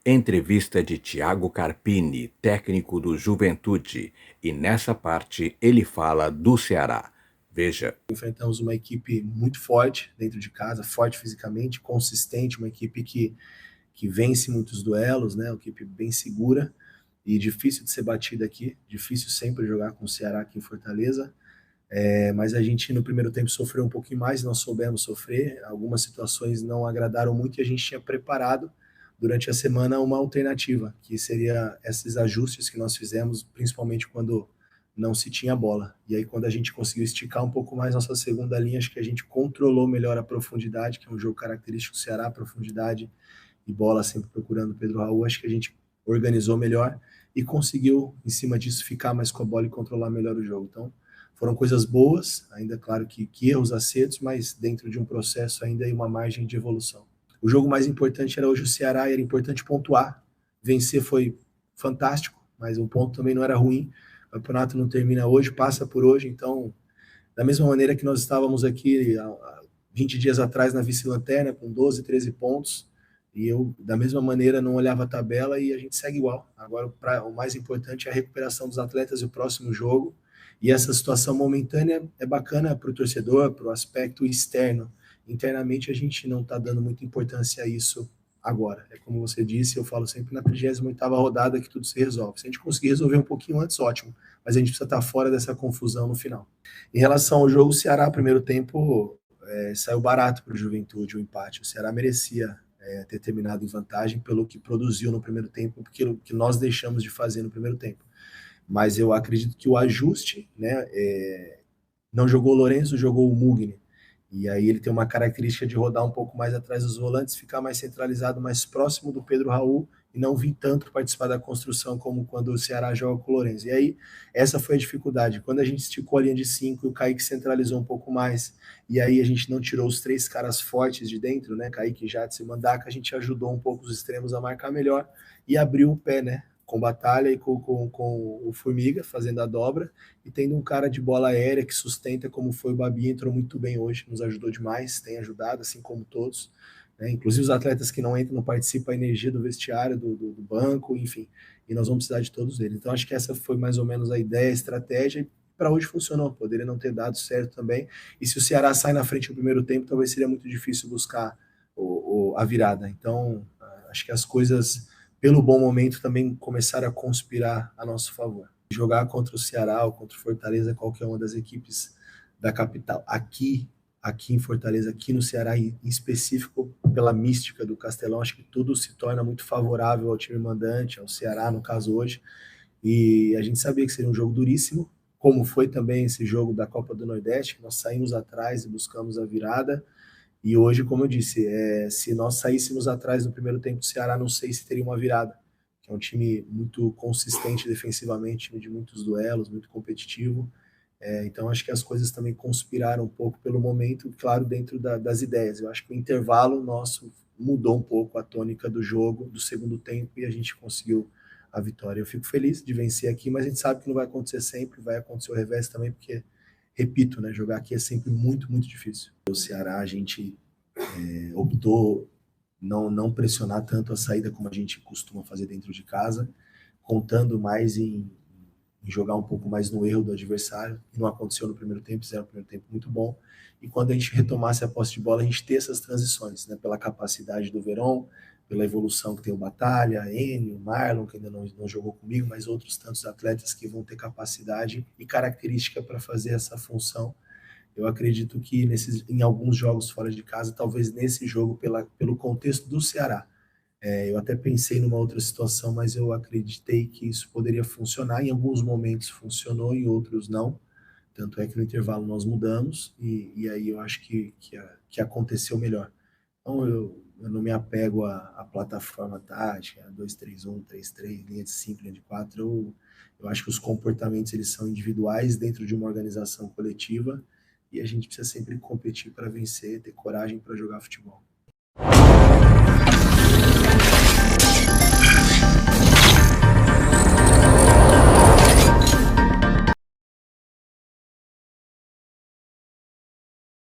Entrevista de Thiago Carpini, técnico do Juventude, e nessa parte ele fala do Ceará. Veja. Enfrentamos uma equipe muito forte dentro de casa, forte fisicamente, consistente, uma equipe que vence muitos duelos, né? Uma equipe bem segura e difícil de ser batida aqui, difícil sempre jogar com o Ceará aqui em Fortaleza. Mas a gente no primeiro tempo sofreu um pouquinho mais, nós soubemos sofrer, algumas situações não agradaram muito e a gente tinha preparado durante a semana uma alternativa, que seria esses ajustes que nós fizemos, principalmente quando não se tinha bola. E aí quando a gente conseguiu esticar um pouco mais nossa segunda linha, acho que a gente controlou melhor a profundidade, que é um jogo característico do Ceará, profundidade e bola sempre procurando o Pedro Raul, acho que a gente organizou melhor e conseguiu, em cima disso, ficar mais com a bola e controlar melhor o jogo. Então, foram coisas boas, ainda claro que erros, acertos, mas dentro de um processo ainda e uma margem de evolução. O jogo mais importante era hoje o Ceará e era importante pontuar. Vencer foi fantástico, mas um ponto também não era ruim. O campeonato não termina hoje, passa por hoje, então, da mesma maneira que nós estávamos aqui há 20 dias atrás na vice-lanterna, com 12, 13 pontos, e eu, da mesma maneira, não olhava a tabela e a gente segue igual. Agora, o mais importante é a recuperação dos atletas e o próximo jogo. E essa situação momentânea é bacana para o torcedor, para o aspecto externo. Internamente, a gente não está dando muita importância a isso agora. É como você disse, eu falo sempre na 38ª rodada que tudo se resolve. Se a gente conseguir resolver um pouquinho antes, ótimo. Mas a gente precisa estar fora dessa confusão no final. Em relação ao jogo, o Ceará, primeiro tempo, saiu barato para o Juventude o empate. O Ceará merecia ter terminado em vantagem pelo que produziu no primeiro tempo, porque que nós deixamos de fazer no primeiro tempo. Mas eu acredito que o ajuste, né, não jogou o Lourenço, jogou o Mugni. E aí ele tem uma característica de rodar um pouco mais atrás dos volantes, ficar mais centralizado, mais próximo do Pedro Raul e não vir tanto participar da construção como quando o Ceará joga com o Lourenço. E aí essa foi a dificuldade. Quando a gente esticou a linha de 5 e o Kaique centralizou um pouco mais, e aí a gente não tirou os 3 caras fortes de dentro, né, Kaique, Jadson e Mandaca, a gente ajudou um pouco os extremos a marcar melhor e abriu o pé, né, com Batalha e com o Formiga fazendo a dobra e tendo um cara de bola aérea que sustenta, como foi o Babi, entrou muito bem hoje, nos ajudou demais, tem ajudado, assim como todos, né? Inclusive os atletas que não entram, não participam, a energia do vestiário, do banco, enfim, e nós vamos precisar de todos eles. Então acho que essa foi mais ou menos a ideia, a estratégia, e para hoje funcionou, poderia não ter dado certo também, e se o Ceará sai na frente no primeiro tempo, talvez seria muito difícil buscar a virada. Então, acho que as coisas, pelo bom momento, também começaram a conspirar a nosso favor. Jogar contra o Ceará ou contra o Fortaleza, qualquer uma das equipes da capital, aqui em Fortaleza, aqui no Ceará, em específico pela mística do Castelão, acho que tudo se torna muito favorável ao time mandante, ao Ceará, no caso hoje, e a gente sabia que seria um jogo duríssimo, como foi também esse jogo da Copa do Nordeste, que nós saímos atrás e buscamos a virada, e hoje, como eu disse, se nós saíssemos atrás no primeiro tempo do Ceará, não sei se teria uma virada, que é um time muito consistente defensivamente, time de muitos duelos, muito competitivo. Então, acho que as coisas também conspiraram um pouco pelo momento, claro, dentro das ideias. Eu acho que o intervalo nosso mudou um pouco a tônica do jogo, do segundo tempo, e a gente conseguiu a vitória. Eu fico feliz de vencer aqui, mas a gente sabe que não vai acontecer sempre, vai acontecer o revés também, porque, repito, né, jogar aqui é sempre muito, muito difícil. O Ceará, a gente optou não pressionar tanto a saída como a gente costuma fazer dentro de casa, contando mais em jogar um pouco mais no erro do adversário, e não aconteceu no primeiro tempo, fizeram um primeiro tempo muito bom, e quando a gente retomasse a posse de bola, a gente ter essas transições, né, pela capacidade do Verón, pela evolução que tem o Batalha, Enio, Marlon, que ainda não jogou comigo, mas outros tantos atletas que vão ter capacidade e característica para fazer essa função. Eu acredito que em alguns jogos fora de casa, talvez nesse jogo, pelo contexto do Ceará, eu até pensei numa outra situação, mas eu acreditei que isso poderia funcionar. Em alguns momentos funcionou, em outros não. Tanto é que no intervalo nós mudamos, e aí eu acho que aconteceu melhor. Então eu não me apego à plataforma tática, 2-3-1, 3-3, linha de 5, linha de 4. Eu acho que os comportamentos eles são individuais dentro de uma organização coletiva, e a gente precisa sempre competir para vencer, ter coragem para jogar futebol.